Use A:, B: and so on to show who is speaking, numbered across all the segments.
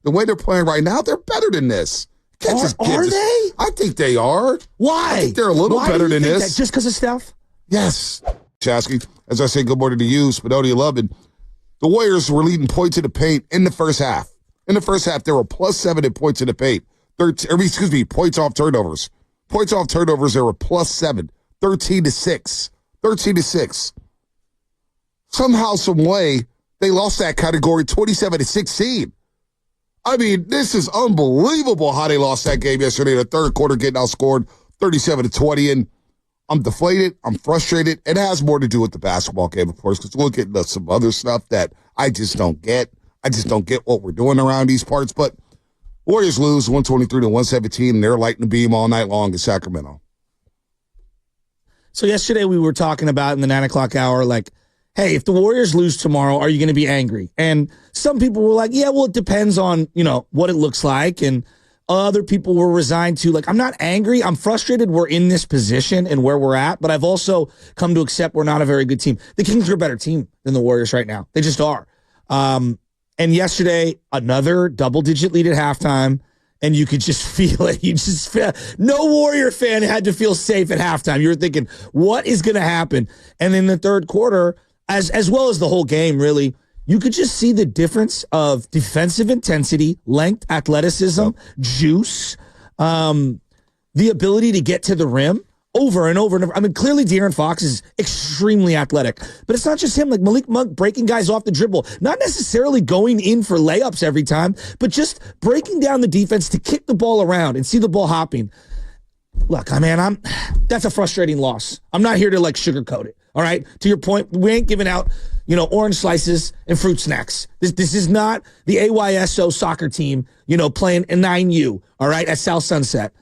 A: The way they're playing right now, they're better than this.
B: Are they?
A: I think they are.
B: Why?
A: I think they're a little better than this.
B: Just because of Steph?
A: Yes. Chasky, as I say, good morning to you, Spinoni 11. The Warriors were leading points in the paint in the first half. In the first half, they were +7 in points in the paint. Points off turnovers. Points off turnovers, they were +7. 13-6. 13-6. Somehow, some way, they lost that category 27-16. I mean, this is unbelievable how they lost that game yesterday in the third quarter, getting outscored 37-20. And I'm deflated. I'm frustrated. It has more to do with the basketball game, of course, because we'll get into some other stuff that I just don't get. I just don't get what we're doing around these parts. But Warriors lose 123-117, and they're lighting the beam all night long in Sacramento.
B: So yesterday we were talking about in the 9 o'clock hour, like, hey, if the Warriors lose tomorrow, are you going to be angry? And some people were like, yeah, well, it depends on, what it looks like. And other people were resigned to, like, I'm not angry. I'm frustrated we're in this position and where we're at. But I've also come to accept we're not a very good team. The Kings are a better team than the Warriors right now. They just are. And yesterday, another double-digit lead at halftime. And you could just feel it. No Warrior fan had to feel safe at halftime. You were thinking, what is going to happen? And in the third quarter, as well as the whole game, really, you could just see the difference of defensive intensity, length, athleticism, juice, the ability to get to the rim over and over and over. I mean, clearly De'Aaron Fox is extremely athletic, but it's not just him. Like Malik Monk breaking guys off the dribble, not necessarily going in for layups every time, but just breaking down the defense to kick the ball around and see the ball hopping. Look, that's a frustrating loss. I'm not here to sugarcoat it. All right. To your point, we ain't giving out, orange slices and fruit snacks. This is not the AYSO soccer team, playing a 9U. All right. At South Sunset.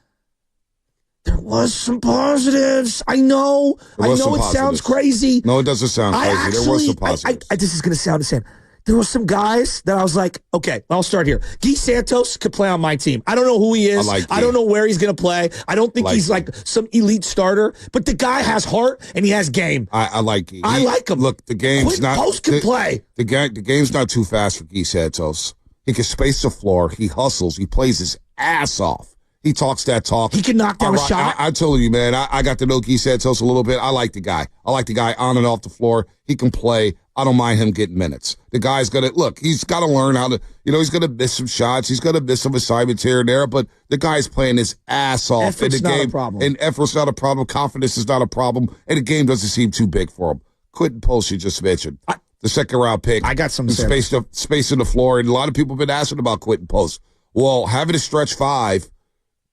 B: There was some positives. I know it sounds crazy.
A: No, it doesn't sound crazy. There was some positives.
B: This is going to sound insane. There were some guys that I was like, okay, I'll start here. Guy Santos could play on my team. I don't know who he is. I don't know where he's going to play. I don't think he's some elite starter, but the guy has heart and he has game.
A: I like Guy.
B: I like him.
A: Look, the game's not.
B: Post can play.
A: The game's not too fast for Guy Santos. He can space the floor. He hustles. He plays his ass off. He talks that talk.
B: He can knock down a shot.
A: I told you, man, I got to know Guy Santos a little bit. I like the guy. I like the guy on and off the floor. He can play. I don't mind him getting minutes. The guy's he's got to learn how to, he's going to miss some shots. He's going to miss some assignments here and there, but the guy's playing his ass off in the game. Not a problem. And effort's not a problem. Confidence is not a problem. And the game doesn't seem too big for him. Quentin Post, you just mentioned. The second-round pick.
B: I got some
A: space in the floor, and a lot of people have been asking about Quentin Post. Well, having a stretch five,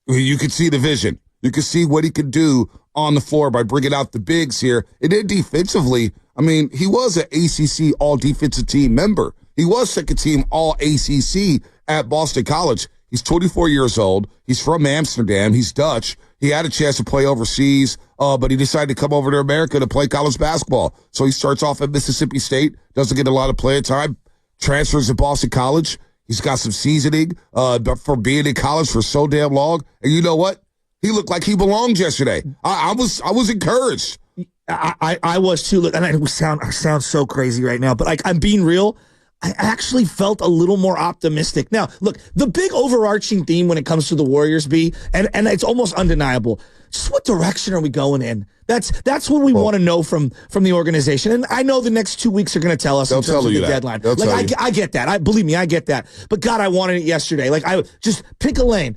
A: you can see the vision. You can see what he can do on the floor by bringing out the bigs here. And then defensively, he was an ACC all-defensive team member. He was second-team all-ACC at Boston College. He's 24 years old. He's from Amsterdam. He's Dutch. He had a chance to play overseas, but he decided to come over to America to play college basketball. So he starts off at Mississippi State, doesn't get a lot of playing time, transfers to Boston College. He's got some seasoning for being in college for so damn long. And you know what? He looked like he belonged yesterday. I was encouraged.
B: I was too. And I sound so crazy right now, but I'm being real. I actually felt a little more optimistic. Now, look, the big overarching theme when it comes to the Warriors, and it's almost undeniable. Just what direction are we going in? That's what we want to know from the organization. And I know the next 2 weeks are going to tell us in terms of the deadline. I get that. Believe me, I get that. But God, I wanted it yesterday. I just pick a lane.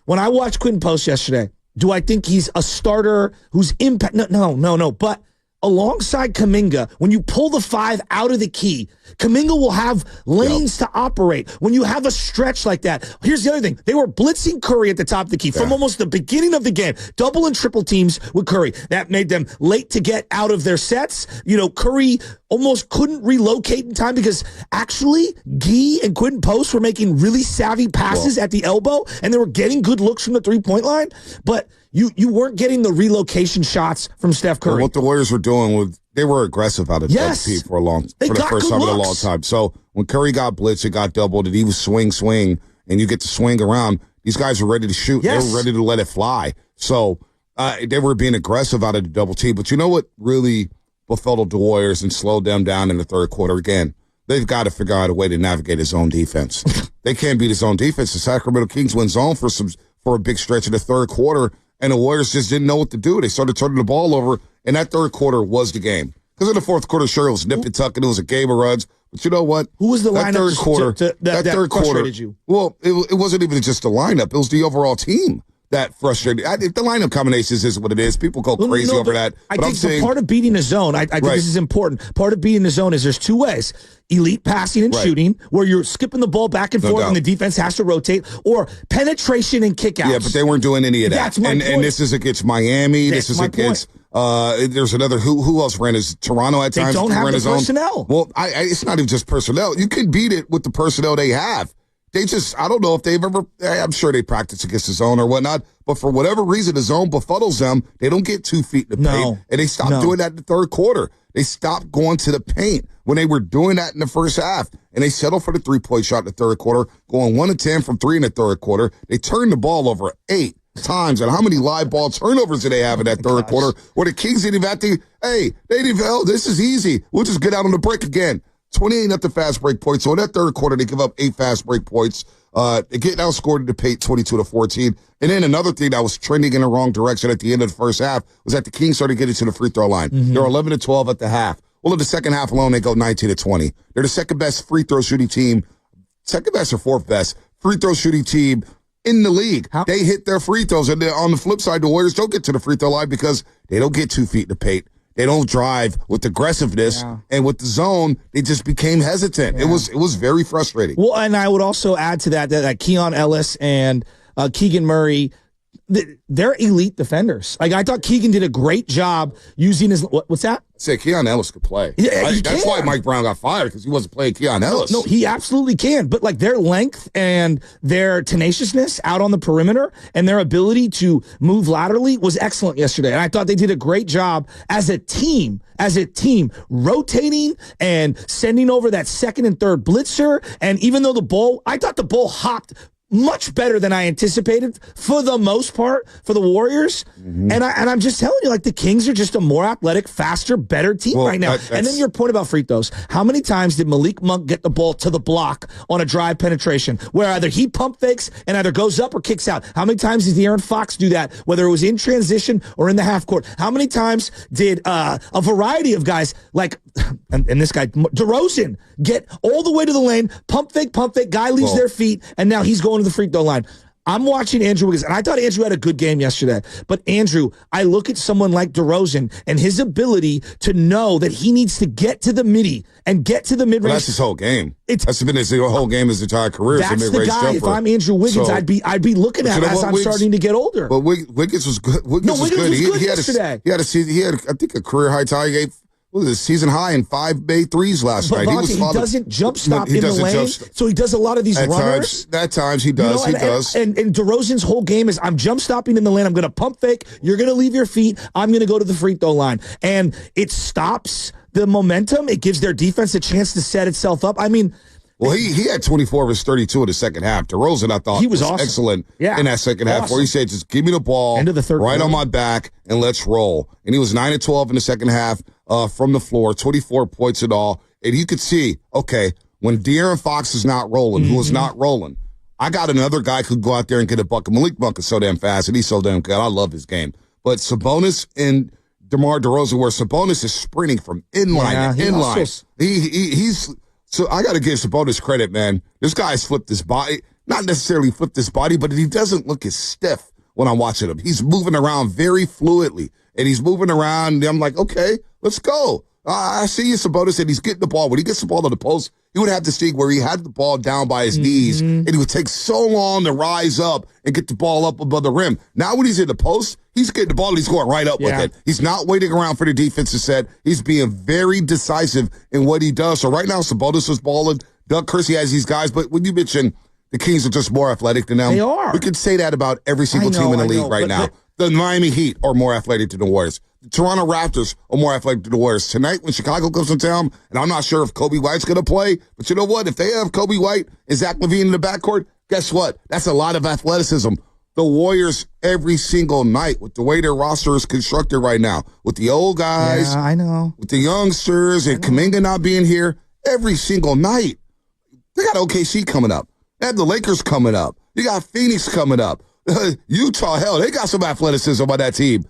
B: When I watched Quentin Post yesterday, do I think he's a starter who's impact? No. But alongside Kuminga, when you pull the 5 out of the key, Kuminga will have lanes to operate. When you have a stretch like that, here's the other thing. They were blitzing Curry at the top of the key from almost the beginning of the game, double and triple teams with Curry. That made them late to get out of their sets. Curry almost couldn't relocate in time because actually Guy and Quentin Post were making really savvy passes at the elbow, and they were getting good looks from the three-point line, but you weren't getting the relocation shots from Steph Curry.
A: Well, what the Warriors were doing they were aggressive out of double team for the first time in a long time. So when Curry got blitzed, it got doubled, and he was swing, and you get to swing around. These guys were ready to shoot. Yes. They were ready to let it fly. So they were being aggressive out of the double team. But you know what really befuddled the Warriors and slowed them down in the third quarter? Again, they've got to figure out a way to navigate his own defense. they can't beat his own defense. The Sacramento Kings went zone for a big stretch in the third quarter, and the Warriors just didn't know what to do. They started turning the ball over, and that third quarter was the game. Because in the fourth quarter, sure, it was nip and tuck, and it was a game of runs. But you know what?
B: Who was the lineup
A: third quarter?
B: that
A: third quarter.
B: Frustrated you?
A: Well, it wasn't even just the lineup; it was the overall team that frustrated. The lineup combinations is what it is. People go crazy over that.
B: I think part of beating a zone, I think this is important. Part of beating the zone is there's two ways: elite passing and shooting, where you're skipping the ball back and forth, and the defense has to rotate, or penetration and kickouts.
A: Yeah, but they weren't doing any of that.
B: That's my point.
A: And this is against Miami. This is against. There's another who else ran his Toronto at times.
B: They don't have the personnel.
A: Well, it's not even just personnel. You can beat it with the personnel they have. They just, I don't know if they've ever, I'm sure they practice against the zone or whatnot, but for whatever reason, the zone befuddles them. They don't get 2 feet in the paint, and they stopped doing that in the third quarter. They stopped going to the paint when they were doing that in the first half, and they settled for the three-point shot in the third quarter, going 1 of 10 from 3 in the third quarter. They turned the ball over 8 times, and how many live ball turnovers did they have in that third quarter where the Kings didn't even have to, they didn't even, this is easy. We'll just get out on the break again. 28 nothing fast break points. So in that third quarter, they give up 8 fast break points. They get outscored in the paint 22-14. And then another thing that was trending in the wrong direction at the end of the first half was that the Kings started getting to the free throw line. They're 11-12 at the half. Well, in the second half alone, they go 19-20. They're the second best free throw shooting team, second best or fourth best free throw shooting team in the league. They hit their free throws. And on the flip side, the Warriors don't get to the free throw line because they don't get 2 feet in the paint. They don't drive with aggressiveness, and with the zone, they just became hesitant. It was very frustrating.
B: Well, and I would also add to that Keon Ellis and Keegan Murray, they're elite defenders. Like, I thought Keegan did a great job using his, what's that?
A: Say Keon Ellis could play.
B: Yeah,
A: that's why Mike Brown got fired, because he wasn't playing Keon Ellis.
B: No, he absolutely can. But like their length and their tenaciousness out on the perimeter and their ability to move laterally was excellent yesterday. And I thought they did a great job as a team, rotating and sending over that second and third blitzer. And even though I thought the ball hopped much better than I anticipated for the most part for the Warriors. And I'm just telling you, like, the Kings are just a more athletic, faster, better team right now. And then your point about free throws. How many times did Malik Monk get the ball to the block on a drive penetration where either he pump fakes and either goes up or kicks out? How many times did De'Aaron Fox do that, whether it was in transition or in the half court? How many times did a variety of guys like, and this guy, DeRozan, get all the way to the lane, pump fake, guy leaves their feet, and now he's going to the free throw line. I'm watching Andrew Wiggins, and I thought Andrew had a good game yesterday. But Andrew, I look at someone like DeRozan and his ability to know that he needs to get to the midi and get to the mid-range.
A: Well, that's his whole game. That's been his whole game, his entire career.
B: That's the guy. Jumper. If I'm Andrew Wiggins, I'd be looking at as I'm starting to get older.
A: But Wiggins was good. Wiggins was good
B: yesterday.
A: He had I think, a career high tie. He gave a season high in 5 made threes last night.
B: He doesn't jump stop in the lane, so he does a lot of these runners.
A: At times he does. He does.
B: And DeRozan's whole game is, I'm jump stopping in the lane. I'm going to pump fake. You're going to leave your feet. I'm going to go to the free throw line. And it stops the momentum. It gives their defense a chance to set itself up. I mean,
A: well, he had 24 of his 32 in the second half. DeRozan, I thought, he was awesome. Excellent in that second half, where he said, just give me the ball right on my back and let's roll. And he was 9 of 12 in the second half from the floor, 24 points in all. And you could see, okay, when De'Aaron Fox is not rolling, who is not rolling, I got another guy who could go out there and get a bucket. Malik Monk is so damn fast, and he's so damn good. I love his game. But Sabonis and DeMar DeRozan, where Sabonis is sprinting from inline to inline. He's... So I got to give Sabonis credit, man. This guy's flipped his body. Not necessarily flipped his body, but he doesn't look as stiff when I'm watching him. He's moving around very fluidly, and he's moving around, and I'm like, okay, let's go. I see you, Sabonis, and he's getting the ball. When he gets the ball to the post, he would have to see where he had the ball down by his knees, and he would take so long to rise up and get the ball up above the rim. Now when he's in the post, he's getting the ball and he's going right up with it. He's not waiting around for the defense to set. He's being very decisive in what he does. So right now, Sabonis is balling. Doug Kersey has these guys, but when you mention the Kings are just more athletic than them,
B: they are.
A: We could say that about every single team in the league right now. The Miami Heat are more athletic than the Warriors. The Toronto Raptors are more athletic than the Warriors. Tonight, when Chicago comes in town, and I'm not sure if Kobe White's going to play, but you know what? If they have Kobe White and Zach LaVine in the backcourt, guess what? That's a lot of athleticism. The Warriors, every single night, with the way their roster is constructed right now, with the old guys,
B: I know,
A: with the youngsters, and Kuminga not being here, every single night, they got OKC coming up. They have the Lakers coming up. You got Phoenix coming up. Utah, hell, they got some athleticism on that team.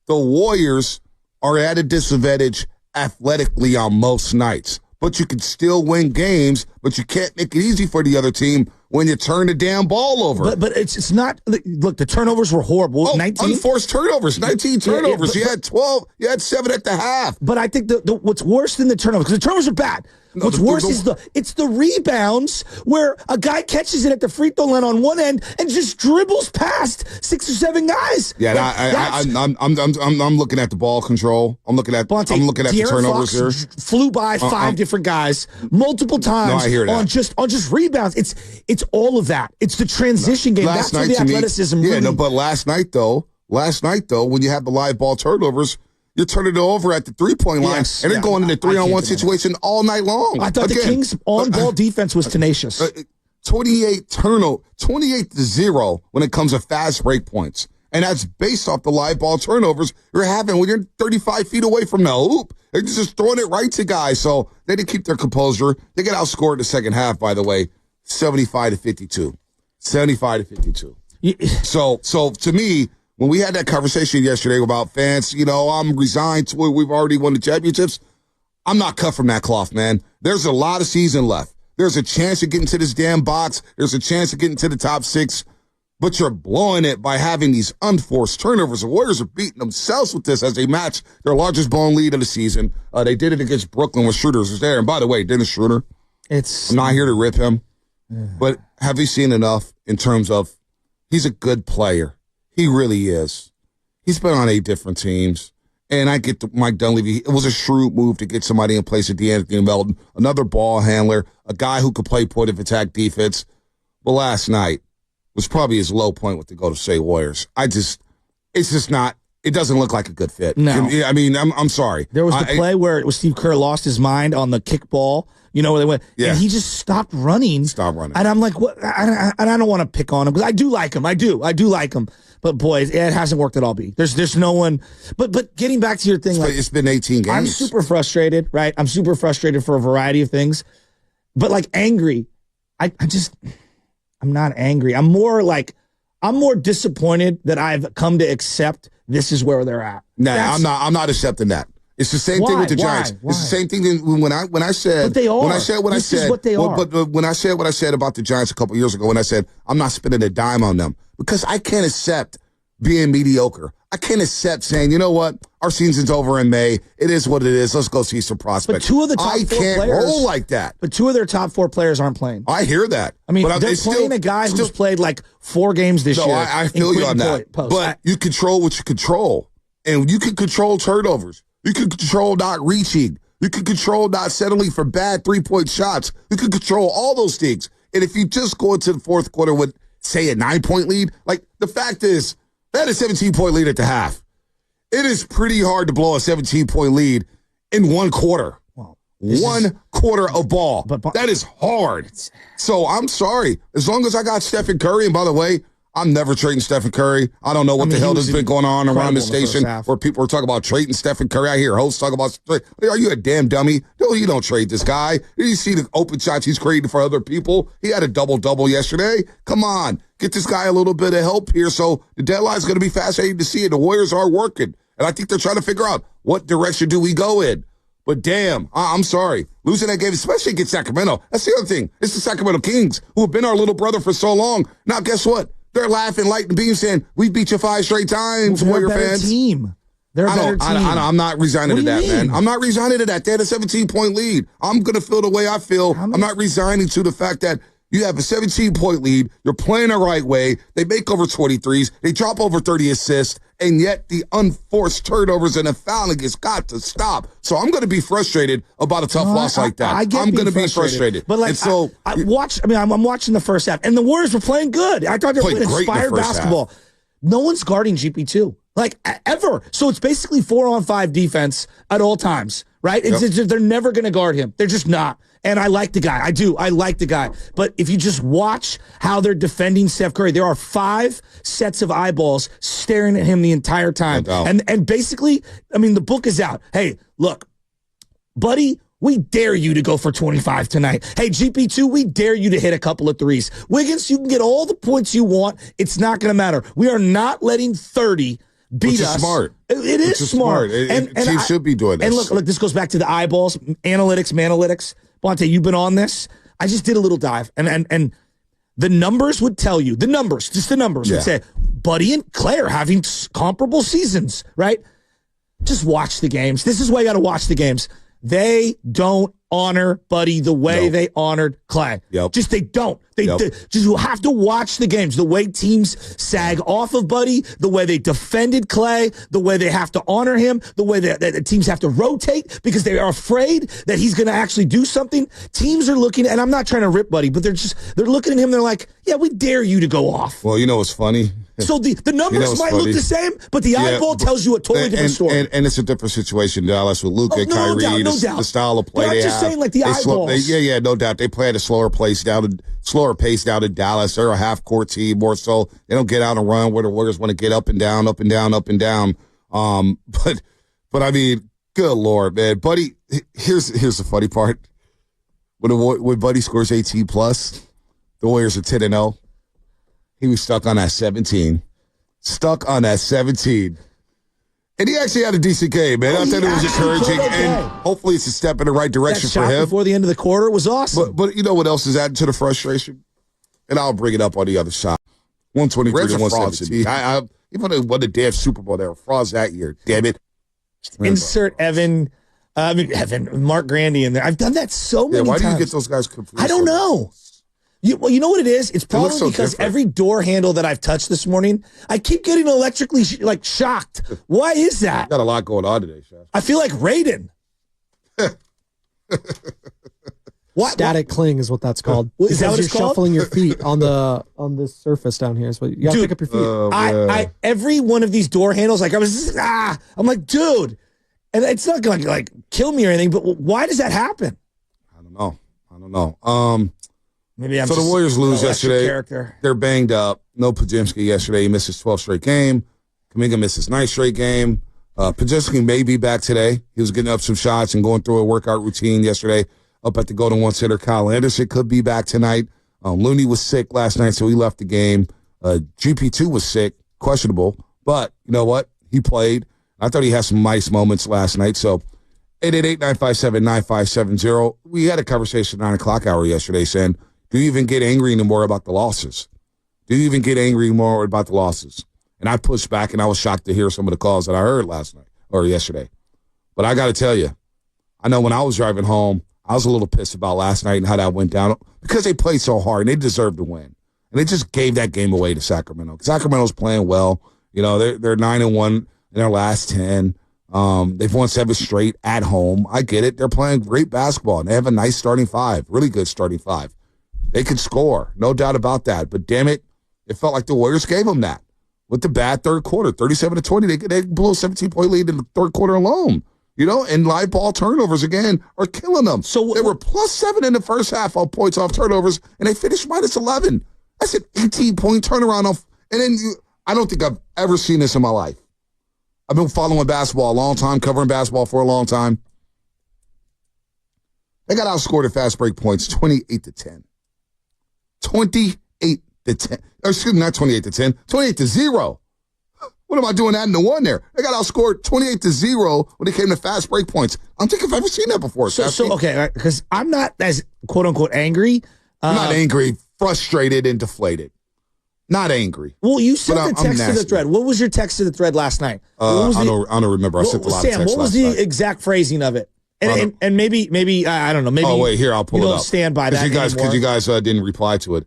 A: The Warriors are at a disadvantage athletically on most nights, but you can still win games, but you can't make it easy for the other team when you turn the damn ball over.
B: But it's not, look, the turnovers were horrible. 19
A: unforced turnovers, 19 turnovers. You had 12, you had 7 at the half.
B: But I think what's worse than the turnovers, because the turnovers are bad. What's worse is the rebounds where a guy catches it at the free throw line on one end and just dribbles past 6 or 7 guys.
A: Yeah, I'm looking at the ball control. I'm looking at the turnovers here.
B: Flew by 5 different guys multiple times.
A: No, I hear that.
B: on just rebounds. It's all of that. It's the transition game. That's where the athleticism.
A: But last night though, when you have the live ball turnovers, you're turning it over at the 3-point line, and they're going in a 3-on-1 situation all night long.
B: I thought the Kings' on-ball defense was tenacious.
A: 28-0 when it comes to fast break points. And that's based off the live ball turnovers you're having when you're 35 feet away from the hoop. They're just throwing it right to guys. So they didn't keep their composure. They get outscored in the second half, by the way, 75-52. 75-52. So to me, when we had that conversation yesterday about fans, I'm resigned to it. We've already won the championships. I'm not cut from that cloth, man. There's a lot of season left. There's a chance of getting to this damn box. There's a chance of getting to the top 6. But you're blowing it by having these unforced turnovers. The Warriors are beating themselves with this as they match their largest blown lead of the season. They did it against Brooklyn when Schroeder was there. And by the way, Dennis Schroeder, I'm not here to rip him. But have you seen enough in terms of he's a good player? He really is. He's been on 8 different teams. And I get Mike Dunleavy. It was a shrewd move to get somebody in place of DeAnthony Melton, another ball handler, a guy who could play point of attack defense. But last night was probably his low point with the Golden State Warriors. It's just not, it doesn't look like a good fit.
B: No.
A: I mean, I'm sorry.
B: There was the play where it was Steve Kerr lost his mind on the kickball. Where they went, and he just stopped running. And I'm like, what? I don't want to pick on him because I do like him. I do like him. But boy, it hasn't worked at all. There's no one. But getting back to your thing,
A: it's been 18 games.
B: I'm super frustrated, right? I'm super frustrated for a variety of things. But angry, I'm not angry. I'm more disappointed that I've come to accept this is where they're at.
A: Nah, I'm not accepting that. It's the same thing with the Giants.
B: Why?
A: It's the same thing when I said.
B: But they are.
A: When I said what
B: this
A: I said.
B: Is what they are.
A: But when I said what I said about the Giants a couple years ago, when I said I'm not spending a dime on them because I can't accept being mediocre. I can't accept saying, you know what, our season's over in May. It is what it is. Let's go see some prospects.
B: But 2 of the top 4 players. I can't
A: roll like that.
B: But 2 of their top 4 players aren't playing.
A: I hear that.
B: I mean, they're playing a guy who's played 4 games this year.
A: I feel you on that. But you control what you control. And you can control turnovers. You can control not reaching. You can control not settling for bad 3-point shots. You can control all those things. And if you just go into the fourth quarter with, say, a 9-point lead, the fact is, they had a 17-point lead at the half. It is pretty hard to blow a 17-point lead in 1 quarter.
B: Well,
A: 1 quarter of ball. But that is hard. So I'm sorry. As long as I got Stephen Curry, and by the way, I'm never trading Stephen Curry. I don't know what the hell has been going on around the station where people are talking about trading Stephen Curry. I hear hosts talk about, are you a damn dummy? No, you don't trade this guy. Did you see the open shots he's creating for other people? He had a double-double yesterday. Come on. Get this guy a little bit of help here. So the deadline's going to be fascinating to see it. The Warriors are working. And I think they're trying to figure out what direction do we go in. But damn, I'm sorry. Losing that game, especially against Sacramento. That's the other thing. It's the Sacramento Kings who have been our little brother for so long. Now, guess what? They're laughing, lighting beams, saying, we beat you 5 straight times, Warrior fans.
B: They're a better team.
A: I'm not resigning to that, man. I'm not resigning to that. They had a 17-point lead. I'm going to feel the way I feel. I'm not resigning to the fact that you have a 17-point lead. You're playing the right way. They make over 23s. They drop over 30 assists. And yet the unforced turnovers and the fouling has got to stop. So I'm going to be frustrated about a tough loss like that. I'm going to be frustrated.
B: But I'm watching the first half, and the Warriors were playing good. I thought they were playing inspired basketball. No one's guarding GP2, ever. So it's basically 4-on-5 defense at all times, right? They're never going to guard him. They're just not. And I like the guy. I do. I like the guy. But if you just watch how they're defending Steph Curry, there are 5 sets of eyeballs staring at him the entire time. And basically, the book is out. Hey, look, buddy, we dare you to go for 25 tonight. Hey, GP2, we dare you to hit a couple of threes. Wiggins, you can get all the points you want. It's not going to matter. We are not letting 30 beat us.
A: Smart.
B: It is smart.
A: Teams should be doing this.
B: And look, this goes back to the eyeballs, analytics. Bonte, you've been on this. I just did a little dive, and the numbers would tell you, just the numbers would say, Buddy and Clay are having comparable seasons, right? Just watch the games. This is why you got to watch the games. They don't honor Buddy the way they honored Clay. Just they don't. They just you have to watch the games. The way teams sag off of Buddy, the way they defended Clay, the way they have to honor him, the way that the teams have to rotate because they are afraid that he's going to actually do something. Teams are looking, and I'm not trying to rip Buddy, but they're looking at him. They're like, yeah, we dare you to go off.
A: Well, you know what's funny?
B: So the numbers might look the same, but the eyeball tells you a totally different story.
A: And it's a different situation in Dallas with Luka and Kyrie.
B: No doubt.
A: The style of play
B: I'm just saying, like the eyeballs.
A: No doubt. They play at a slower pace down in Dallas. They're a half-court team more so. They don't get out and run where the Warriors want to get up and down, up and down, up and down. But I mean, good Lord, man. Buddy, here's the funny part. When Buddy scores 18 plus, the Warriors are 10-0. He was stuck on that 17. And he actually had a decent game, man. I thought it was encouraging, and hopefully it's a step in the right direction for him.
B: Before the end of the quarter was awesome.
A: But you know what else is adding to the frustration? And I'll bring it up on the other side. 123 to 117. He won the damn Super Bowl. They were frauds that year. Damn it.
B: Insert Mark Grandy in there. I've done that so many times.
A: Why do you get those guys confused?
B: I don't know. You know what it is? It's probably because every door handle that I've touched this morning, I keep getting electrically shocked. Why is that?
A: Got a lot going on today, Shaq.
B: I feel like Raiden.
C: Static cling is what that's called.
B: Is that what it's called?
C: Shuffling your feet on this surface down here. So you got to pick up your feet.
B: Every one of these door handles, I'm like, dude, and it's not going to kill me or anything, but why does that happen?
A: I don't know.
B: Maybe I'm
A: so the Warriors lose yesterday.
B: Character.
A: They're banged up. No Podziemski yesterday. He missed his 12th straight game. Kuminga missed his 9th straight game. Podziemski may be back today. He was getting up some shots and going through a workout routine yesterday up at the Golden One Center. Kyle Anderson could be back tonight. Looney was sick last night, so he left the game. GP2 was sick, questionable. But you know what? He played. I thought he had some nice moments last night. So 888-957-9570. We had a conversation at 9 o'clock hour yesterday saying, do you even get angry anymore about the losses? Do you even get angry more about the losses? And I pushed back, and I was shocked to hear some of the calls that I heard last night or yesterday. But I got to tell you, I know when I was driving home, I was a little pissed about last night and how that went down because they played so hard and they deserved to win. And they just gave that game away to Sacramento. Sacramento's playing well. You know, they're 9-1 in their last 10. They've won 7 straight at home. I get it. They're playing great basketball, and they have a nice starting 5, really good starting 5. They could score, no doubt about that. But damn it, it felt like the Warriors gave them that with the bad third quarter, 37-20. They blew a 17-point lead in the third quarter alone. You know, and live ball turnovers again are killing them. So they were +7 in the first half on points off turnovers, and they finished -11. That's an 18-point turnaround off. And then I don't think I've ever seen this in my life. I've been following basketball a long time, covering basketball for a long time. They got outscored at fast break points 28-10. 28-10. Excuse me, not 28-10. 28-0. What am I doing adding the one there? They got outscored 28-0 when it came to fast break points. I don't think I've ever seen that before.
B: So okay, because I'm not as quote unquote angry.
A: I'm not angry, frustrated, and deflated. Not angry.
B: Well, you sent the text to the thread. What was your text to the thread last night?
A: I don't remember. I sent a lot of texts
B: what was the exact phrasing of it? And maybe I don't know. Maybe.
A: Oh wait, here I'll pull it up.
B: You don't stand by that
A: because you guys didn't reply to it.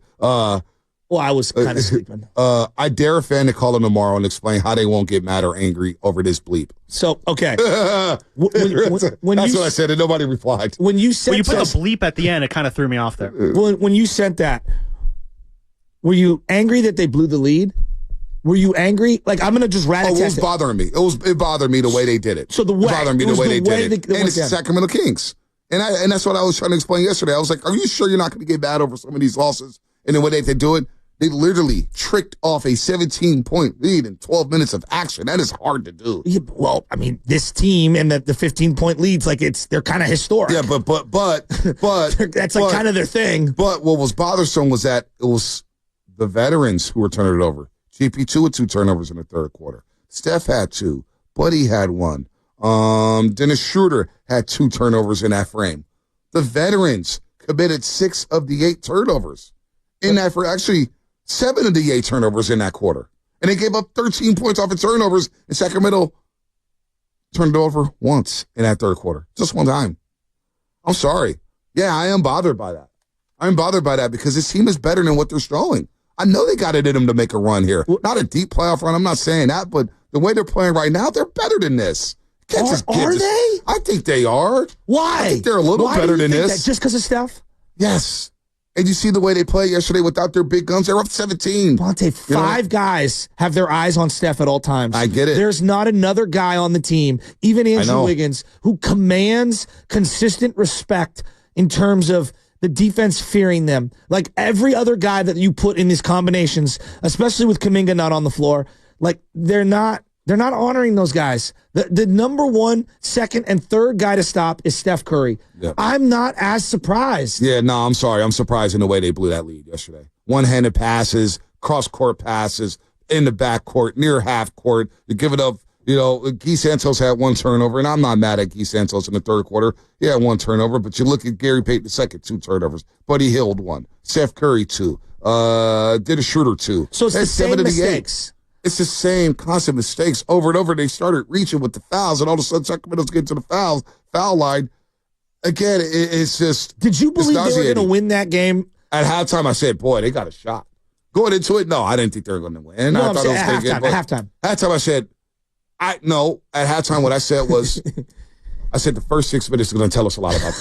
B: Well, I was kind of sleeping.
A: I dare a fan to call them tomorrow and explain how they won't get mad or angry over this bleep.
B: So, okay.
A: That's what I said, and nobody replied.
B: When you sent
D: you put the bleep at the end, it kind of threw me off there.
B: When you sent that, were you angry that they blew the lead? Were you angry? Like, I'm going to just rat-a-tat.
A: It was bothering me. It bothered me the way they did it.
B: So it bothered
A: me the way they did it. And it's the Sacramento Kings. And that's what I was trying to explain yesterday. I was like, are you sure you're not going to get bad over some of these losses? And the way they do it, They literally tricked off a 17-point lead in 12 minutes of action. That is hard to do.
B: Yeah, well, I mean, this team and the 15-point leads, like they're kind of historic.
A: Yeah, but
B: that's like kind of their thing.
A: But what was bothersome was that it was the veterans who were turning it over. GP2 with 2 turnovers in the third quarter. Steph had 2. Buddy had 1. Dennis Schroeder had 2 turnovers in that frame. The veterans committed 6 of the 8 turnovers in that for actually 7 of the 8 turnovers in that quarter. And they gave up 13 points off of turnovers, and Sacramento turned it over once in that third quarter. Just one time. I'm sorry. Yeah, I am bothered by that. I'm bothered by that because this team is better than what they're showing. I know they got it in them to make a run here. Not a deep playoff run. I'm not saying that, but the way they're playing right now, they're better than this.
B: Are they?
A: I think they are.
B: Why?
A: I think they're a little better than this.
B: Just because of Steph?
A: Yes. And you see the way they played yesterday without their big guns. They're up 17.
B: Monte, 5 guys have their eyes on Steph at all times.
A: I get it.
B: There's not another guy on the team, even Andrew Wiggins, who commands consistent respect in terms of the defense fearing them. Like every other guy that you put in these combinations, especially with Kuminga not on the floor, like they're not honoring those guys. The number 1, 2nd, and 3rd guy to stop is Steph Curry. Yep. I'm not as surprised.
A: Yeah, no, I'm sorry. I'm surprised in the way they blew that lead yesterday. One-handed passes, cross-court passes, in the backcourt, near half court. You give it up. You know, Guy Santos had 1 turnover, and I'm not mad at Guy Santos in the third quarter. He had 1 turnover, but you look at Gary Payton II, 2 turnovers. Buddy Hield 1. Steph Curry 2. Dennis Schroeder 2.
B: So it's the same mistakes.
A: It's the same constant mistakes over and over. They started reaching with the fouls, and all of a sudden Sacramento's getting to the foul line. Again, it's just
B: Did you believe they were going to win that game?
A: At halftime, I said, boy, they got a shot. Going into it, no, I didn't think they were going to win.
B: No,
A: I thought
B: at halftime.
A: Halftime, I said, at halftime, what I said was, I said the first 6 minutes is going to tell us a lot about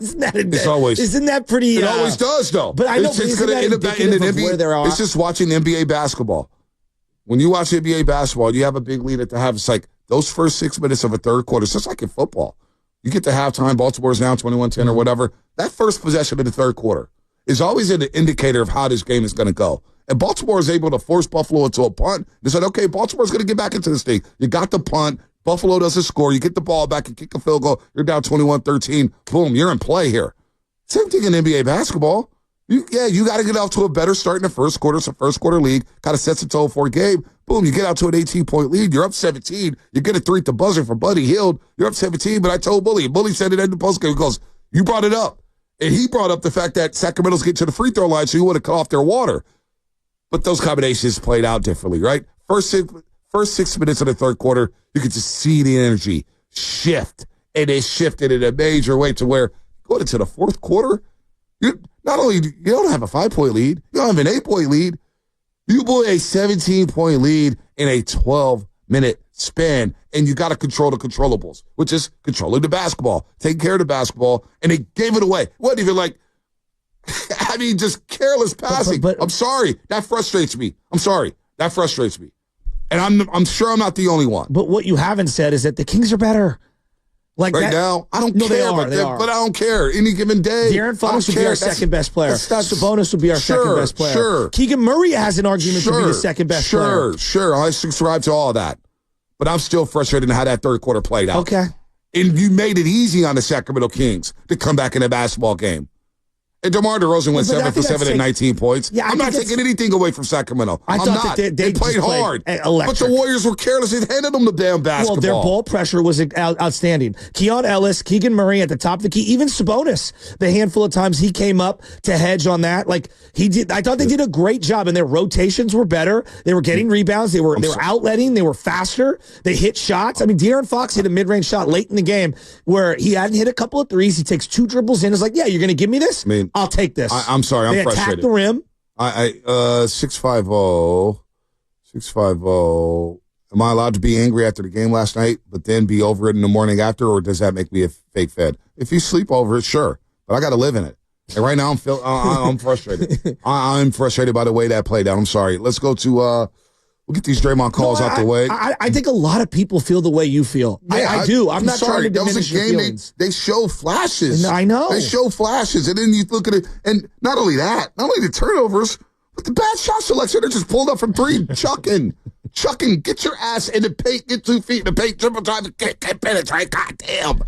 A: this game. Isn't that
B: pretty?
A: It always does, though.
B: But I know it's going to end up in an NBA. Where there are.
A: It's just watching NBA basketball. When you watch NBA basketball, you have a big lead at the half. It's like those first 6 minutes of a third quarter. It's just like in football. You get to halftime, Baltimore's down 21-10 or whatever. That first possession of the third quarter is always an indicator of how this game is going to go. And Baltimore is able to force Buffalo into a punt. They said, okay, Baltimore's going to get back into this thing. You got the punt. Buffalo doesn't score. You get the ball back and kick a field goal. You're down 21-13. Boom, you're in play here. Same thing in NBA basketball. You got to get out to a better start in the first quarter. It's a first-quarter league. Kind of sets the tone for a game. Boom, you get out to an 18-point lead. You're up 17. You get a 3 at the buzzer for Buddy Hield. You're up 17, but I told Bully. Bully said it in the postgame. He goes, you brought it up. And he brought up the fact that Sacramento's getting to the free throw line, so you want to cut off their water. But those combinations played out differently, right? First 6 minutes of the third quarter, you could just see the energy shift. And it shifted in a major way to where going into the fourth quarter, you don't have a 5-point lead, you don't have an 8-point lead. You blew a 17-point lead in a 12-minute span, and you got to control the controllables, which is controlling the basketball, taking care of the basketball, and they gave it away. It wasn't even like, I mean, just careless passing. But I'm sorry. That frustrates me. I'm sorry. That frustrates me. And I'm sure I'm not the only one.
B: But what you haven't said is that the Kings are better.
A: Like right now, I don't care. They are. But I don't care. Any given day.
B: De'Aaron Fox would be our second best player. Sabonis would be our second best player.
A: Sure.
B: Keegan Murray has an argument to be the second best player.
A: Sure. I subscribe to all of that. But I'm still frustrated in how that third quarter played out.
B: Okay.
A: And you made it easy on the Sacramento Kings to come back in a basketball game. And DeMar DeRozan went 7 for 7 at 19 points. Yeah, I'm not taking anything away from Sacramento. I'm not. They played hard. But the Warriors were careless. They handed them the damn basketball.
B: Well, their ball pressure was outstanding. Keon Ellis, Keegan Murray at the top of the key, even Sabonis, the handful of times he came up to hedge on that, like he did. I thought they did a great job, and their rotations were better. They were getting rebounds. They were outletting. They were faster. They hit shots. I mean, De'Aaron Fox hit a mid-range shot late in the game where he hadn't hit a couple of threes. He takes 2 dribbles in. It's like, yeah, you're going to give me this? I'll take this.
A: I'm sorry. I'm frustrated.
B: They attacked the rim.
A: 650. Am I allowed to be angry after the game last night, but then be over it in the morning after, or does that make me a fake fed? If you sleep over it, sure, but I got to live in it. And right now, I'm frustrated. I'm frustrated by the way that played out. I'm sorry. Let's go to. We'll get these Draymond calls out the way.
B: I think a lot of people feel the way you feel. Yeah, I do. I'm not trying to diminish your feelings.
A: They show flashes.
B: I know.
A: They show flashes. And then you look at it, and not only that, not only the turnovers, With the bad shot selection, they're just pulled up from three, chucking. Get your ass in the paint, get 2 feet in the paint, triple drive, can't penetrate. God damn.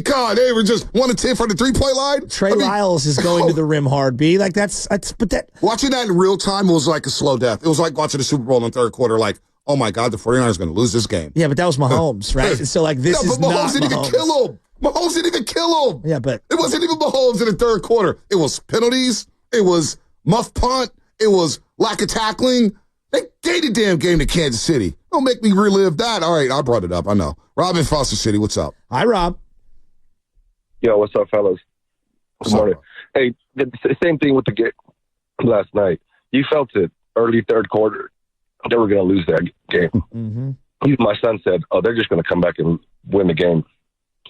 A: God, they were just 1 of 10 from the 3-point line.
B: Trey Lyles is going to the rim hard, B. Like
A: watching that in real time was like a slow death. It was like watching the Super Bowl in the third quarter, like, oh my God, the 49ers are going to lose this game.
B: Yeah, but that was Mahomes, right? So like this is not
A: Mahomes didn't even kill him. Mahomes didn't even kill him.
B: Yeah, but
A: it wasn't even Mahomes in the third quarter. It was penalties. It was muff punt. It was lack of tackling. They gave the damn game to Kansas City. Don't make me relive that. All right, I brought it up. I know. Rob in Foster City, what's up?
B: Hi, Rob.
E: Yo, what's up, fellas? Good morning. Hey, the same thing with the game last night. You felt it early third quarter. They were going to lose that game.
B: Mm-hmm.
E: Even my son said, oh, they're just going to come back and win the game.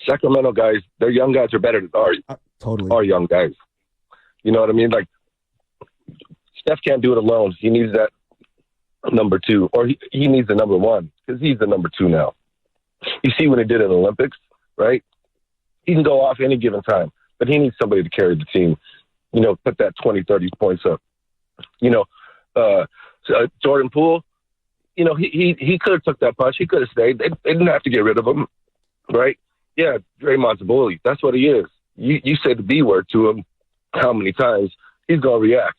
E: Sacramento guys, their young guys are better than our young guys. You know what I mean? Like, Steph can't do it alone. He needs that number 2, or he needs the number 1 because he's the number 2 now. You see what he did in the Olympics, right? He can go off any given time, but he needs somebody to carry the team, put that 20, 30 points up. Jordan Poole, he could have took that punch. He could have stayed. They didn't have to get rid of him, right? Yeah, Draymond's a bully. That's what he is. You say the B word to him how many times, he's going to react.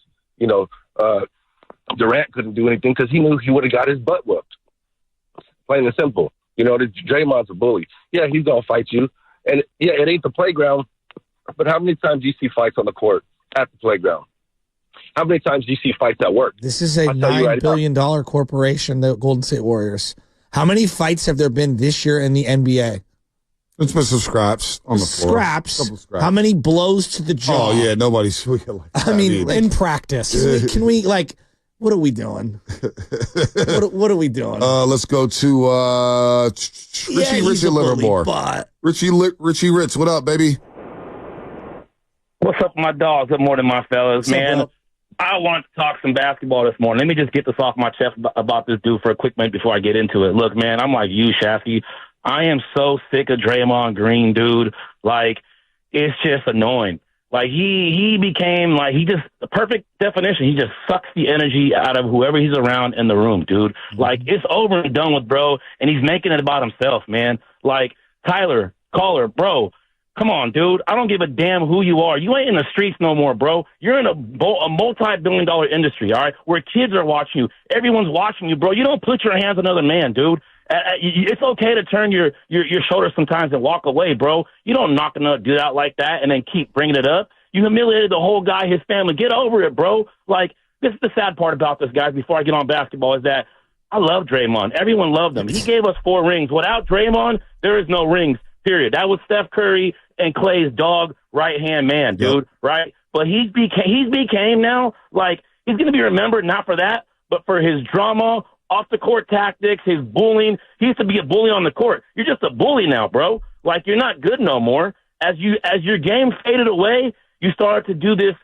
E: Durant couldn't do anything because he knew he would have got his butt whooped. Plain and simple. Draymond's a bully. Yeah, he's going to fight you. And, yeah, it ain't the playground, but how many times do you see fights on the court at the playground? How many times do you see fights at work?
B: This is a $9 billion corporation, the Golden State Warriors. How many fights have there been this year in the NBA?
A: It's been some scraps on the floor.
B: Scraps. How many blows to the jaw?
A: Oh, yeah, nobody's...
C: I mean, in practice.
B: Can we what are we doing? What are we doing?
A: Let's go to Richie Livermore. Richie Ritz, what up, baby?
F: What's up, my dogs? Good morning, my fellas. Man, I want to talk some basketball this morning. Let me just get this off my chest about this dude for a quick minute before I get into it. Look, man, I'm like you, Shafty. I am so sick of Draymond Green, dude. Like, it's just annoying. Like, he became, like, the perfect definition. He just sucks the energy out of whoever he's around in the room, dude. Mm-hmm. Like, it's over and done with, bro, and he's making it about himself, man. Like, Tyler, caller, bro, come on, dude. I don't give a damn who you are. You ain't in the streets no more, bro. You're in a multi-billion-dollar industry, all right, where kids are watching you. Everyone's watching you, bro. You don't put your hands on another man, dude. It's okay to turn your shoulders sometimes and walk away, bro. You don't knock another dude out like that and then keep bringing it up. You humiliated the whole guy, his family. Get over it, bro. Like, this is the sad part about this, guys, before I get on basketball, is that I love Draymond. Everyone loved him. He gave us 4 rings. Without Draymond, there is no rings, period. That was Steph Curry and Clay's dog right-hand man, dude, right? But he's became now, like, he's going to be remembered not for that, but for his drama, off-the-court tactics, his bullying. He used to be a bully on the court. You're just a bully now, bro. Like, you're not good no more. As your game faded away, you started to do this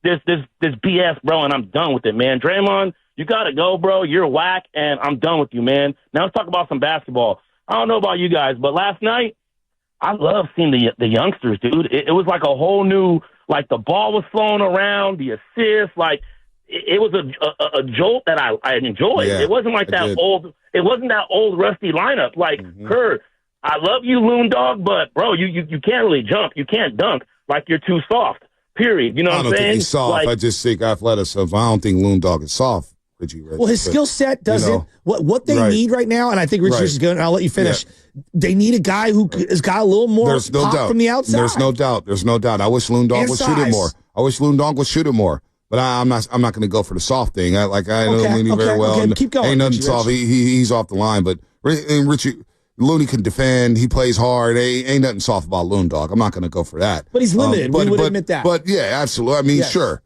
F: BS, bro, and I'm done with it, man. Draymond, you got to go, bro. You're whack, and I'm done with you, man. Now let's talk about some basketball. I don't know about you guys, but last night, I love seeing the youngsters, dude. It was like a whole new, like, the ball was flowing around, the assists, like, it was a jolt that I enjoyed. Yeah, it wasn't like that old. It wasn't that old rusty lineup. Like, Kerr, I love you, Loon Dog, but bro, you can't really jump. You can't dunk. Like, you're too soft. Period. You know what I'm saying? I don't think he's
A: soft.
F: Like,
A: I just think athleticism. I don't think Loon Dog is soft. Richie.
B: Well, his skill set doesn't. What they need right now, and I think Richie's is going. I'll let you finish. Yeah. They need a guy who has got a little more pop from the outside.
A: There's no doubt. I wish Loon Dog would shoot it more. But I'm not going to go for the soft thing. I know Looney very well.
B: Okay. Keep going.
A: Ain't nothing soft. He's off the line. But Richie, Looney can defend. He plays hard. Ain't nothing soft about Loon Dog. I'm not going to go for that.
B: But he's limited. We would admit that.
A: But yeah, absolutely. I mean, sure.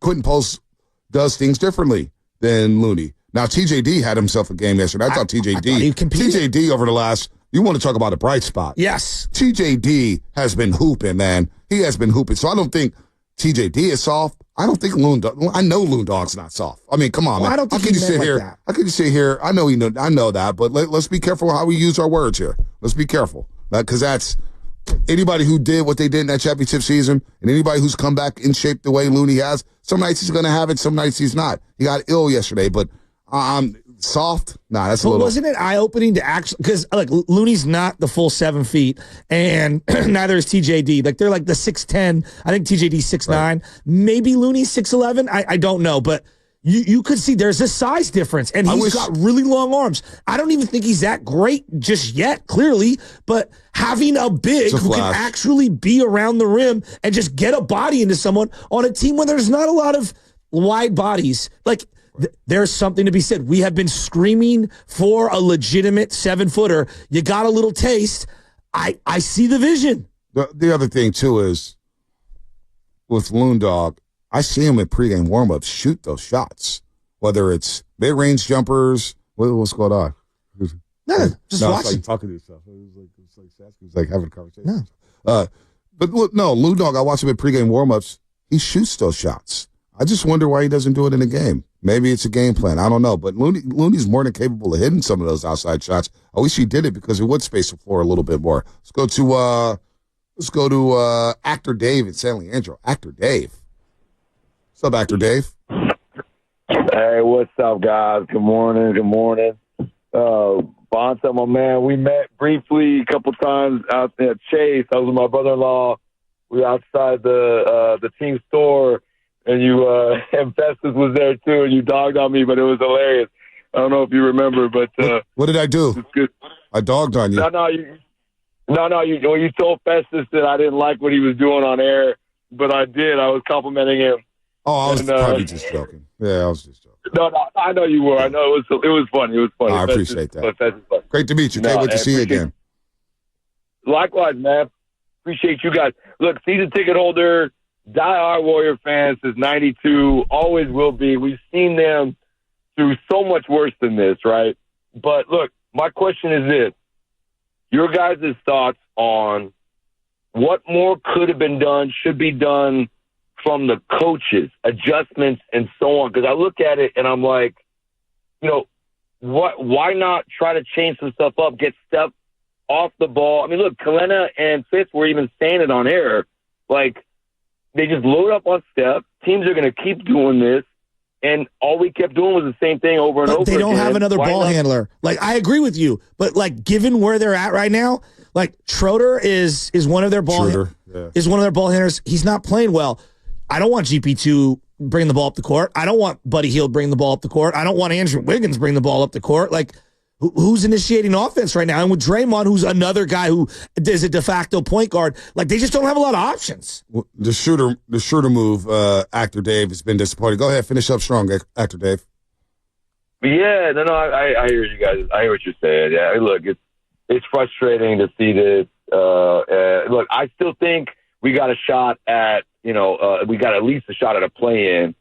A: Quentin Post does things differently than Looney. Now, TJD had himself a game yesterday. I thought TJD over the last. You want to talk about a bright spot?
B: Yes.
A: TJD has been hooping, man. He has been hooping. So I don't think TJD is soft. I don't think Loon Dog. I know Loon Dog's not soft. I mean, come on, man.
B: I don't think he meant like that.
A: How can you sit here? I know that, but let's be careful how we use our words here. Let's be careful because that's Anybody who did what they did in that championship season, and anybody who's come back in shape the way Looney has, some nights he's going to have it, some nights he's not. He got ill yesterday, but soft? Nah, that's a little.
B: Wasn't it eye-opening to actually, because like Looney's not the full 7 feet, and neither is TJD. Like they're like the 6'10". I think TJD's 6'9". Right. Maybe Looney's 6'11". I don't know, but you could see there's a size difference, and he's got really long arms. I don't even think he's that great just yet, clearly, but having a big who can actually be around the rim and just get a body into someone on a team where there's not a lot of wide bodies, like. There's something to be said. We have been screaming for a legitimate 7-footer. You got a little taste. I see the vision.
A: The other thing, too, is with Loondog, I see him in pregame warm-ups shoot those shots, whether it's mid-range jumpers. What's going on?
B: No, just watch.
A: It's like talking to yourself. It was like having a conversation. No. But look, no, Loondog, I watch him in pregame warm-ups. He shoots those shots. I just wonder why he doesn't do it in the game. Maybe it's a game plan. I don't know. But Looney's more than capable of hitting some of those outside shots. I wish he did it because it would space the floor a little bit more. Let's go to Actor Dave in San Leandro. Actor Dave. What's up, Actor Dave?
G: Hey, what's up, guys? Good morning. Good morning. Bonta, my man, we met briefly a couple times out there at Chase. I was with my brother-in-law. We were outside the team store. And and Festus was there too, and you dogged on me, but it was hilarious. I don't know if you remember, but
A: what did I do?
G: It's good.
A: I dogged on you.
G: No. You told Festus that I didn't like what he was doing on air, but I did. I was complimenting him.
A: Oh, I was probably just joking. Yeah, I was just joking.
G: No, I know you were. I know it was funny. It was funny.
A: I appreciate that. Great to meet you. Can't wait to see you again.
G: Likewise, man. Appreciate you guys. Look, season ticket holder. Die-hard Warrior fans since 92, always will be. We've seen them through so much worse than this, right? But look, my question is this. Your guys' thoughts on what more could have been done, should be done from the coaches, adjustments, and so on. Because I look at it and I'm like, why not try to change some stuff up, get Steph off the ball? I mean, look, Kalena and Fitz were even saying it on air. Like, they just load up on Steph. Teams are going to keep doing this. And all we kept doing was the same thing over and over again.
B: They don't have another ball handler. Like, I agree with you. But, like, given where they're at right now, like, Schroeder is one of their ball handlers. He's not playing well. I don't want GP2 bringing the ball up the court. I don't want Buddy Hield bringing the ball up the court. I don't want Andrew Wiggins bringing the ball up the court. Like, who's initiating offense right now? And with Draymond, who's another guy who is a de facto point guard, like they just don't have a lot of options.
A: The shooter move, Actor Dave, has been disappointing. Go ahead, finish up strong, Actor Dave.
G: Yeah, no, I hear you guys. I hear what you're saying. Yeah, look, it's frustrating to see this. Look, I still think we got a shot at, we got at least a shot at a play-in.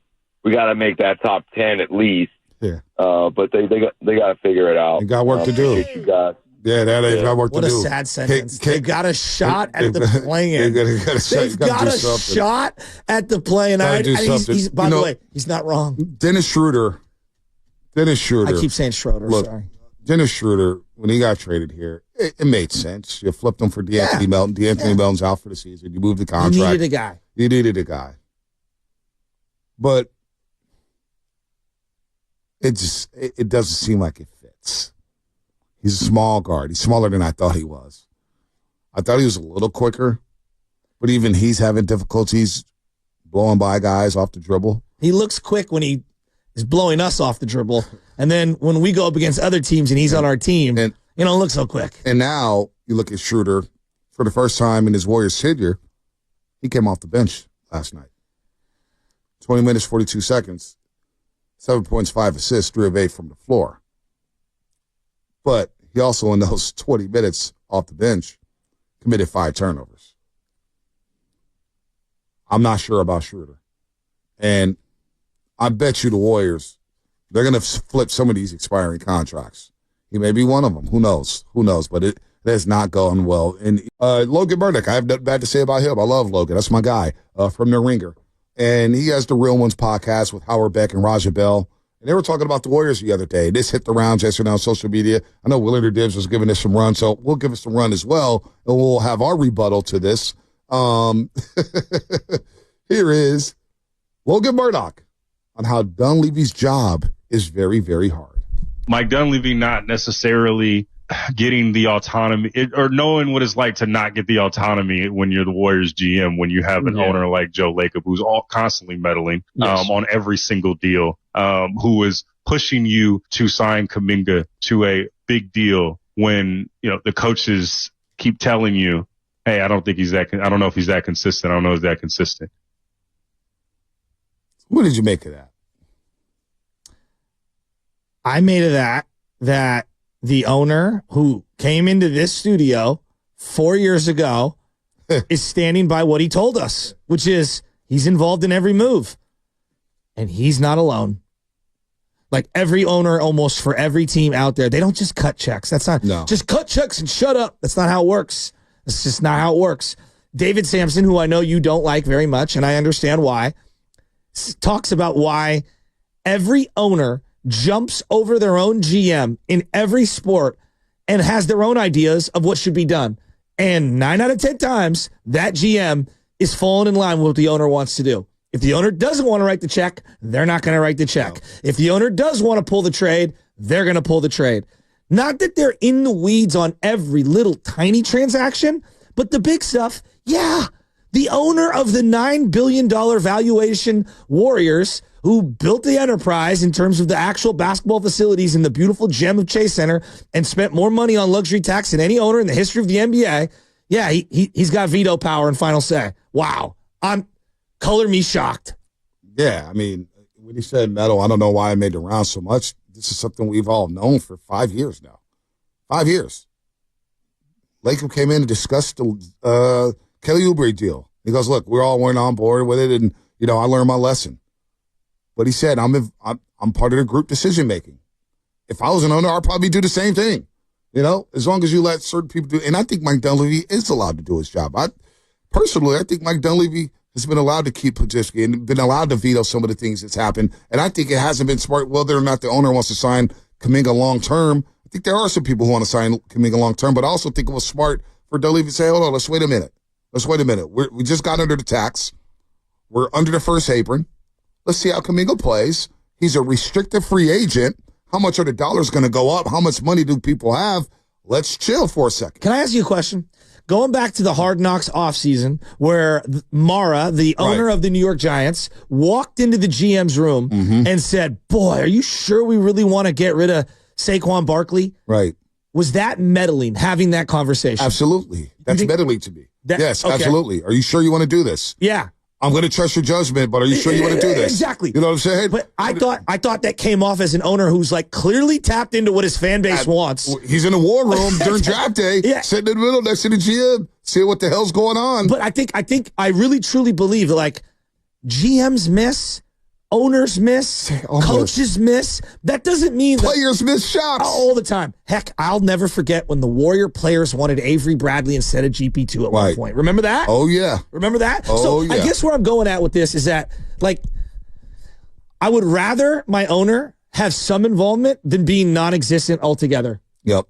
G: We got to make that top 10 at least.
A: Yeah.
G: But they got to figure it out.
A: They got work to do.
G: You guys.
A: Yeah, they've got work to do.
B: What a sad sentence. They got a shot at the play-in. They've got a shot at the play-in. By the way, he's not wrong.
A: Dennis Schroeder. I
B: keep saying Schroeder.
A: Look,
B: sorry.
A: Dennis Schroeder, when he got traded here, it made sense. You flipped him for DeAnthony Melton. DeAnthony Melton's out for the season. You moved the contract.
B: You needed a guy.
A: But it doesn't seem like it fits. He's a small guard. He's smaller than I thought he was. I thought he was a little quicker, but even he's having difficulties blowing by guys off the dribble.
B: He looks quick when he is blowing us off the dribble, and then when we go up against other teams and he's on our team, look so quick.
A: And now you look at Schroeder, for the first time in his Warriors tenure, he came off the bench last night. 20 minutes, 42 seconds. 7 points, 5 assists, 3 of 8 from the floor. But he also, in those 20 minutes off the bench, committed 5 turnovers. I'm not sure about Schroeder. And I bet you the Warriors, they're going to flip some of these expiring contracts. He may be one of them. Who knows? But it has not gone well. And Logan Burdick, I have nothing bad to say about him. I love Logan. That's my guy from The Ringer. And he has the Real Ones podcast with Howard Beck and Raja Bell. And they were talking about the Warriors the other day. This hit the rounds yesterday on social media. I know Willard Dibbs was giving this some run, so we'll give it some run as well, and we'll have our rebuttal to this. Here is Logan Murdoch on how Dunleavy's job is very, very hard.
H: Mike Dunleavy not necessarily getting the autonomy or knowing what it's like to not get the autonomy when you're the Warriors GM, when you have an owner like Joe Lacob, who's constantly meddling on every single deal, who is pushing you to sign Kuminga to a big deal when, the coaches keep telling you, hey, I don't think he's that, I don't know if he's that consistent. I don't know if he's that consistent.
A: What did you make of that?
B: I made of that the owner who came into this studio 4 years ago is standing by what he told us, which is he's involved in every move. And he's not alone. Like every owner almost for every team out there, they don't just cut checks. That's not just cut checks and shut up. That's not how it works. That's just not how it works. David Sampson, who I know you don't like very much, and I understand why, talks about why every owner jumps over their own GM in every sport and has their own ideas of what should be done. And 9 out of 10 times, that GM is falling in line with what the owner wants to do. If the owner doesn't want to write the check, they're not going to write the check. No. If the owner does want to pull the trade, they're going to pull the trade. Not that they're in the weeds on every little tiny transaction, but the big stuff, yeah. The owner of the $9 billion valuation Warriors, who built the enterprise in terms of the actual basketball facilities in the beautiful gem of Chase Center and spent more money on luxury tax than any owner in the history of the NBA. Yeah, he's got veto power and final say. Wow. Color me shocked.
A: Yeah, I mean, when he said metal, I don't know why I made the round so much. This is something we've all known for 5 years now. 5 years. Lacob came in and discussed the Kelly Oubre deal. He goes, look, we're all went on board with it, and, I learned my lesson. But he said, I'm part of the group decision-making. If I was an owner, I'd probably do the same thing, as long as you let certain people do. And I think Mike Dunleavy is allowed to do his job. I think Mike Dunleavy has been allowed to keep Pajitsky and been allowed to veto some of the things that's happened. And I think it hasn't been smart, whether or not the owner wants to sign Kuminga long-term. I think there are some people who want to sign Kuminga long-term, but I also think it was smart for Dunleavy to say, hold on, let's wait a minute. We just got under the tax. We're under the first apron. Let's see how Kuminga plays. He's a restricted free agent. How much are the dollars going to go up? How much money do people have? Let's chill for a second.
B: Can I ask you a question? Going back to the Hard Knocks offseason, where Mara, the owner of the New York Giants, walked into the GM's room and said, boy, are you sure we really want to get rid of Saquon Barkley?
A: Right.
B: Was that meddling, having that conversation?
A: Absolutely. That's meddling to me. Yes, okay. Absolutely. Are you sure you want to do this?
B: Yeah.
A: I'm going to trust your judgment, but are you sure you want to do this?
B: Exactly.
A: You know what I'm saying?
B: But I thought that came off as an owner who's like clearly tapped into what his fan base wants.
A: He's in the war room during draft day, sitting in the middle next to the GM, seeing what the hell's going on.
B: But I really truly believe that like GMs miss, owners miss, coaches miss. That doesn't mean
A: players miss shots
B: all the time. Heck, I'll never forget when the Warrior players wanted Avery Bradley instead of GP2 at one point. Remember that?
A: Oh, yeah.
B: Remember that?
A: Oh,
B: so I guess where I'm going at with this is that, like, I would rather my owner have some involvement than being non-existent altogether.
A: Yep.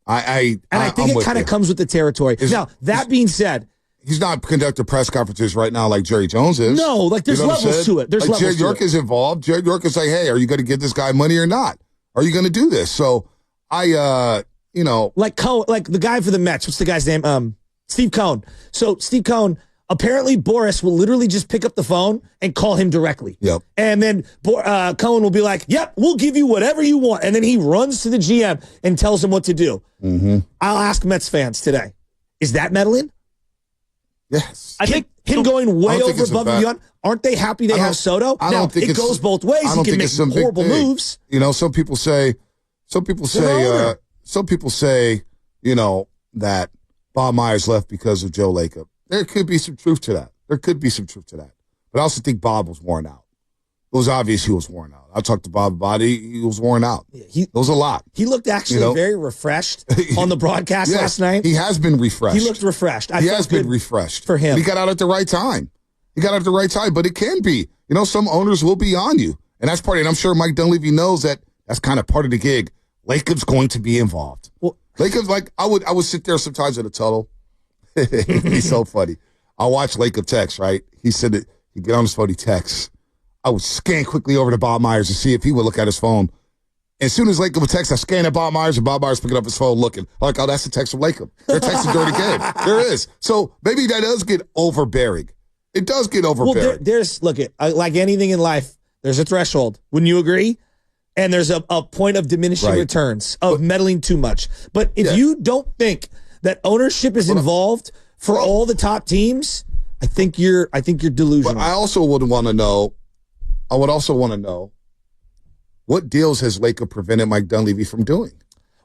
B: I think it kind of comes with the territory. Now, that being said,
A: he's not conducting press conferences right now like Jerry Jones is.
B: No, like there's levels to it. There's levels
A: Jared York is involved. Jared York is like, hey, are you going to give this guy money or not? Are you going to do this? So like
B: Cohen, like the guy for the Mets. What's the guy's name? Steve Cohen. So Steve Cohen, apparently Boris will literally just pick up the phone and call him directly.
A: Yep.
B: And then Cohen will be like, yep, we'll give you whatever you want. And then he runs to the GM and tells him what to do.
A: Mm-hmm.
B: I'll ask Mets fans today, is that meddling?
A: Yes.
B: I think him going way over above and beyond. Aren't they happy they have Soto?
A: I don't think
B: it goes both ways. He can make some horrible moves.
A: Some people say, that, Bob Myers left because of Joe Lacob. There could be some truth to that. But I also think Bob was worn out. It was obvious he was worn out. I talked to Bob about it. He was worn out. It was a lot.
B: He looked actually very refreshed on the broadcast last night.
A: He has been refreshed.
B: He looked refreshed.
A: He has been refreshed.
B: For him.
A: And he got out at the right time. But it can be. Some owners will be on you. And that's part of it. And I'm sure Mike Dunleavy knows that that's kind of part of the gig. Lacob's going to be involved. Well, Lacob's like, I would sit there sometimes in a tunnel. He's so funny. I watch Lacob text, right? He said that he'd get on his phone, he texts. I would scan quickly over to Bob Myers to see if he would look at his phone. As soon as Lacob would text, I scan at Bob Myers, and Bob Myers picking up his phone looking. I'm like, oh, that's a text from Lacob. They're texting during the game. There is. So maybe that does get overbearing. It does get overbearing.
B: Well, there's, look, like anything in life, there's a threshold. Wouldn't you agree? And there's a point of diminishing returns, of meddling too much. But if you don't think that ownership is involved for all the top teams, I think you're delusional.
A: But I also would want to know, what deals has Lacob prevented Mike Dunleavy from doing?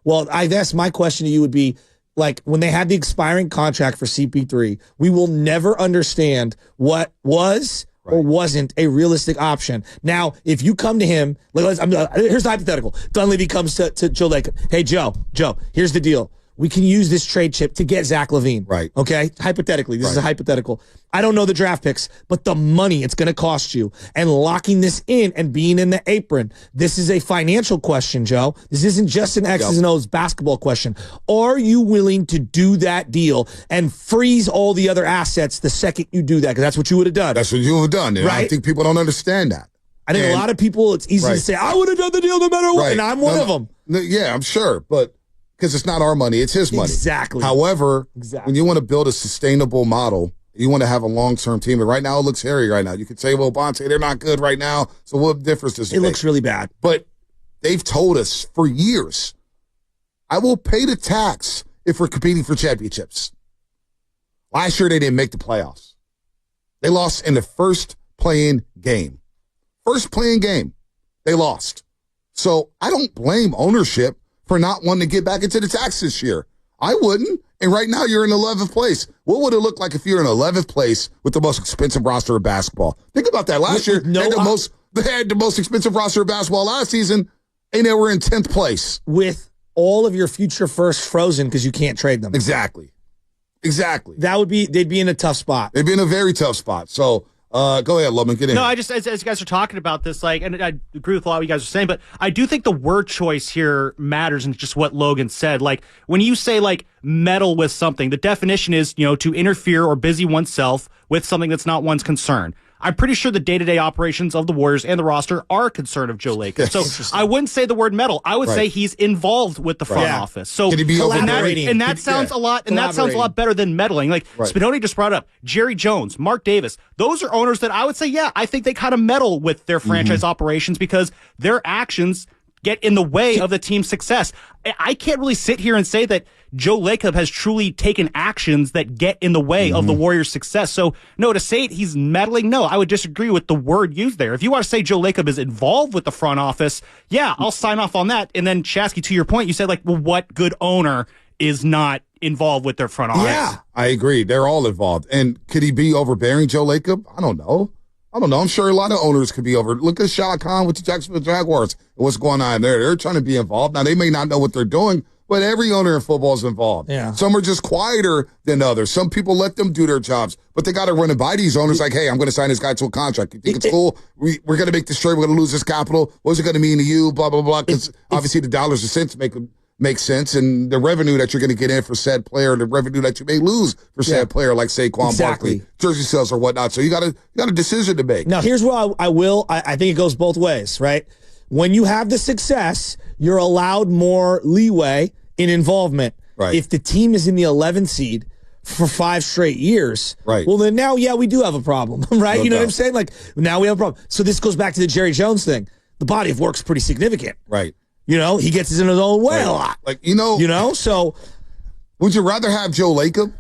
B: Well, I guess my question to you would be, like, when they had the expiring contract for CP3, we will never understand what was or wasn't a realistic option. Now, if you come to him, here's the hypothetical. Dunleavy comes to Joe Lacob. Hey, Joe, here's the deal. We can use this trade chip to get Zach LaVine. Right. Okay? Hypothetically. This is a hypothetical. I don't know the draft picks, but the money it's going to cost you and locking this in and being in the apron. This is a financial question, Joe. This isn't just an X's and O's basketball question. Are you willing to do that deal and freeze all the other assets the second you do that? Because that's what you would have done.
A: That's what you would have done. And I think people don't understand that.
B: I think a lot of people, it's easy to say, I would have done the deal no matter what, and I'm one of them.
A: Yeah, I'm sure, but because it's not our money, it's his money.
B: Exactly.
A: However, when you want to build a sustainable model, you want to have a long-term team. And right now, it looks hairy right now. You could say, well, Bonte, they're not good right now. So what difference does it make?
B: It looks really bad.
A: But they've told us for years, I will pay the tax if we're competing for championships. Last year, they didn't make the playoffs. They lost in the first playing game. First playing game, they lost. So I don't blame ownership for not wanting to get back into the tax this year. I wouldn't. And right now you're in 11th place. What would it look like if you're in 11th place with the most expensive roster of basketball? Think about that. Last year, they had the most expensive roster of basketball last season, and they were in 10th place.
B: With all of your future firsts frozen because you can't trade them.
A: Exactly.
B: They'd be in a tough spot.
A: They'd be in a very tough spot. So go ahead, Lubman, get in.
D: No, I just, as you guys are talking about this, and I agree with a lot of what you guys are saying, but I do think the word choice here matters in just what Logan said. Like, when you say, meddle with something, the definition is, to interfere or busy oneself with something that's not one's concern. I'm pretty sure the day-to-day operations of the Warriors and the roster are a concern of Joe Lacob. So I wouldn't say the word meddle. I would say he's involved with the front office. So
A: can he be
B: collaborating?
D: And that sounds a lot. And that sounds a lot better than meddling. Spinoni just brought up Jerry Jones, Mark Davis. Those are owners that I would say, I think they kind of meddle with their franchise operations because their actions get in the way of the team's success. I can't really sit here and say that Joe Lacob has truly taken actions that get in the way of the Warriors' success. So, no, to say he's meddling, no, I would disagree with the word used there. If you want to say Joe Lacob is involved with the front office, I'll sign off on that. And then, Chasky, to your point, you said, what good owner is not involved with their front office?
A: Yeah, I agree. They're all involved. And could he be overbearing, Joe Lacob? I don't know. I'm sure a lot of owners could be over. Look at Shad Khan with the Jacksonville Jaguars and what's going on there. They're trying to be involved. Now, they may not know what they're doing, but every owner in football is involved.
B: Yeah.
A: Some are just quieter than others. Some people let them do their jobs, but they got to run it by these owners like, hey, I'm going to sign this guy to a contract. You think it's cool? We're going to make this trade. We're going to lose this capital. What's it going to mean to you? Blah, blah, blah. Because obviously the dollars and cents make sense, and the revenue that you're going to get in for said player, the revenue that you may lose for said player like Saquon Barkley, jersey sales or whatnot. So you got a decision to make.
B: Now, here's what I think it goes both ways, right? When you have the success, you're allowed more leeway in involvement.
A: Right.
B: If the team is in the 11th seed for 5 straight years, well, then now, we do have a problem, right?
A: No
B: you know
A: doubt.
B: what I'm saying? Now we have a problem. So this goes back to the Jerry Jones thing. The body of work's pretty significant.
A: Right.
B: He gets in his own way a lot. So
A: would you rather have Joe Lacob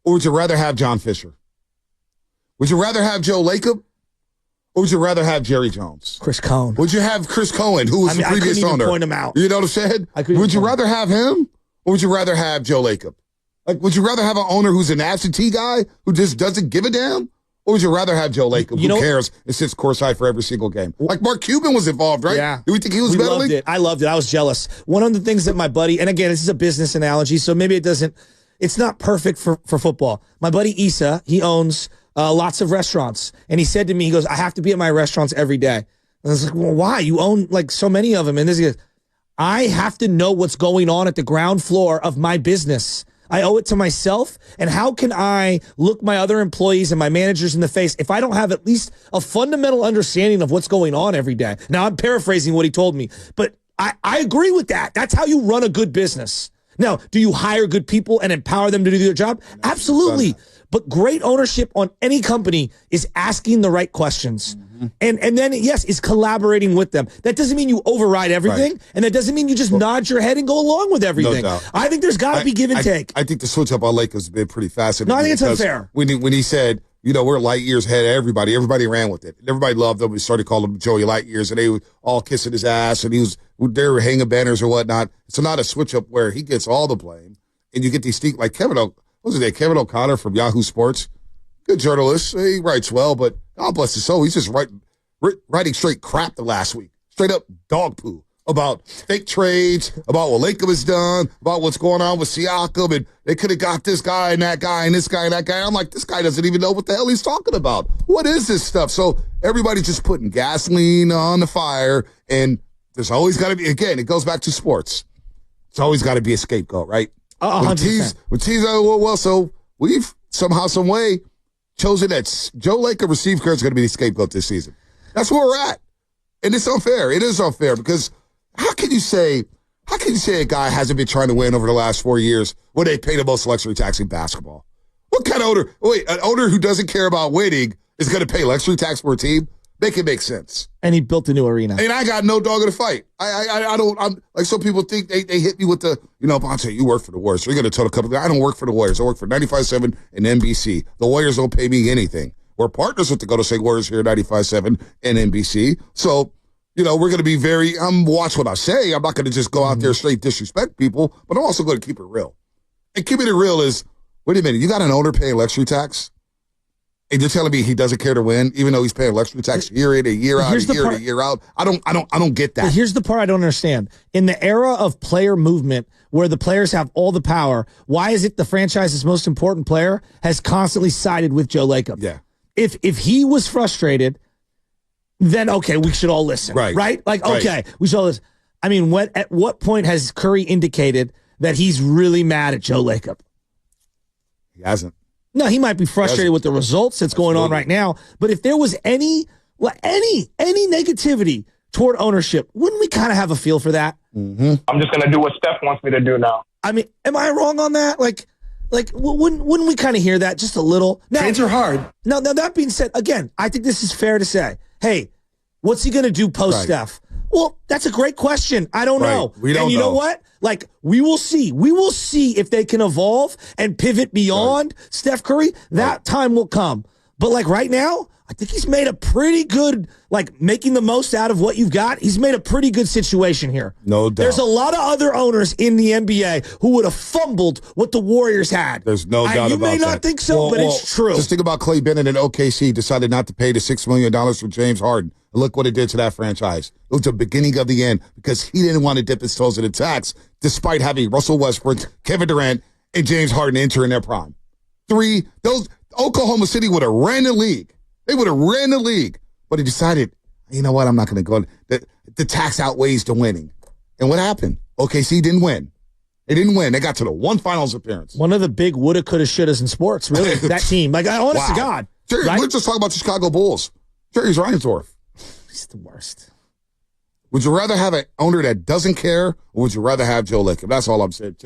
A: or would you rather have John Fisher? Would you rather have Joe Lacob or would you rather have Jerry Jones?
B: Chris Cohn.
A: Would you have Chris Cohen, who was the previous owner? I couldn't even
B: point him out.
A: You know what I'm saying? Would you rather have him or would you rather have Joe Lacob? Would you rather have an owner who's an absentee guy who just doesn't give a damn? Or would you rather have Joe Lacob, who cares and sits courtside for every single game? Like Mark Cuban was involved, right?
B: Yeah.
A: Do we think he was meddling?
B: Loved it. I loved it. I was jealous. One of the things that my buddy, and again, this is a business analogy, so maybe it's not perfect for football. My buddy Issa, he owns lots of restaurants. And he said to me, he goes, I have to be at my restaurants every day. And I was like, well, why? You own like so many of them. And this is, I have to know what's going on at the ground floor of my business. I owe it to myself. And how can I look my other employees and my managers in the face if I don't have at least a fundamental understanding of what's going on every day? Now, I'm paraphrasing what he told me, but I agree with that. That's how you run a good business. Now, do you hire good people and empower them to do their job? Absolutely. But great ownership on any company is asking the right questions. And then, yes, is collaborating with them. That doesn't mean you override everything, and that doesn't mean you just nod your head and go along with everything.
A: No doubt.
B: I think there's got to be give and take.
A: I think the switch up on Lakers has been pretty fascinating.
B: No, I think it's unfair.
A: When he said, we're light years ahead of everybody, everybody ran with it. Everybody loved him. We started calling him Joey Light Years, and they were all kissing his ass, and they were hanging banners or whatnot. It's not a switch up where he gets all the blame, and you get these like Kevin O'Connor from Yahoo Sports. Good journalist. He writes well, but God bless his soul. He's just writing straight crap the last week. Straight up dog poo about fake trades, about what Lakem has done, about what's going on with Siakam, and they could have got this guy and that guy and this guy and that guy. I'm like, this guy doesn't even know what the hell he's talking about. What is this stuff? So everybody's just putting gasoline on the fire, and there's always got to be, again, it goes back to sports. It's always got to be a scapegoat, right? 100%. So we've somehow, some way chosen that Joe Laker receive card is going to be the scapegoat this season. That's where we're at. And it's unfair. It is unfair because how can you say a guy hasn't been trying to win over the last 4 years when they pay the most luxury tax in basketball? What kind of owner? Wait, an owner who doesn't care about winning is going to pay luxury tax for a team? Make it make sense.
B: And he built a new arena.
A: And I got no dog in the fight. I'm like, some people think they hit me with the, Bonte, you work for the Warriors. So you're going to tell a couple, I don't work for the Warriors. I work for 95.7 and NBC. The Warriors don't pay me anything. We're partners with the Golden State Warriors here at 95.7 and NBC. So, we're going to be watch what I say. I'm not going to just go out there straight disrespect people, but I'm also going to keep it real. And keeping it real is, wait a minute, you got an owner paying luxury tax? And you're telling me he doesn't care to win, even though he's paying luxury tax year in, a year out, a year out? I don't get that.
B: But here's the part I don't understand. In the era of player movement, where the players have all the power, why is it the franchise's most important player has constantly sided with Joe Lakem?
A: Yeah.
B: If he was frustrated, then okay, we should all listen. Right? Like, okay, we should all listen. I mean, at what point has Curry indicated that he's really mad at Joe Lakem?
A: He hasn't.
B: No, he might be frustrated with the results that's going on right now. But if there was any negativity toward ownership, wouldn't we kind of have a feel for that?
A: Mm-hmm.
I: I'm just going to do what Steph wants me to do now.
B: I mean, am I wrong on that? Like wouldn't we kind of hear that just a little? Now,
C: trades are hard.
B: Now, that being said, again, I think this is fair to say. Hey, what's he going to do post-Steph? Well, that's a great question. I don't know.
A: We don't know.
B: And you know what? Like, we will see. We will see if they can evolve and pivot beyond Steph Curry. That time will come. But, like, right now, I think he's made a pretty good, like, making the most out of what you've got. He's made a pretty good situation here.
A: No doubt.
B: There's a lot of other owners in the NBA who would have fumbled what the Warriors had.
A: There's no doubt about that.
B: You may not think so, but it's true.
A: Just think about Clay Bennett and OKC decided not to pay the $6 million for James Harden. Look what it did to that franchise. It was the beginning of the end because he didn't want to dip his toes in the tax despite having Russell Westbrook, Kevin Durant, and James Harden enter in their prime. Those Oklahoma City would have ran the league. They would have ran the league. But he decided, you know what, I'm not going to go. The tax outweighs the winning. And what happened? OKC didn't win. They didn't win. They got to the one finals appearance.
B: One of the big woulda, coulda, shouldas in sports, really. That team. Like, honest to God.
A: Jerry,
B: right?
A: We're just talking about the Chicago Bulls. Jerry's Reinsdorf.
B: He's the worst.
A: Would you rather have an owner that doesn't care, or would you rather have Joe Lakem? That's all I'm saying.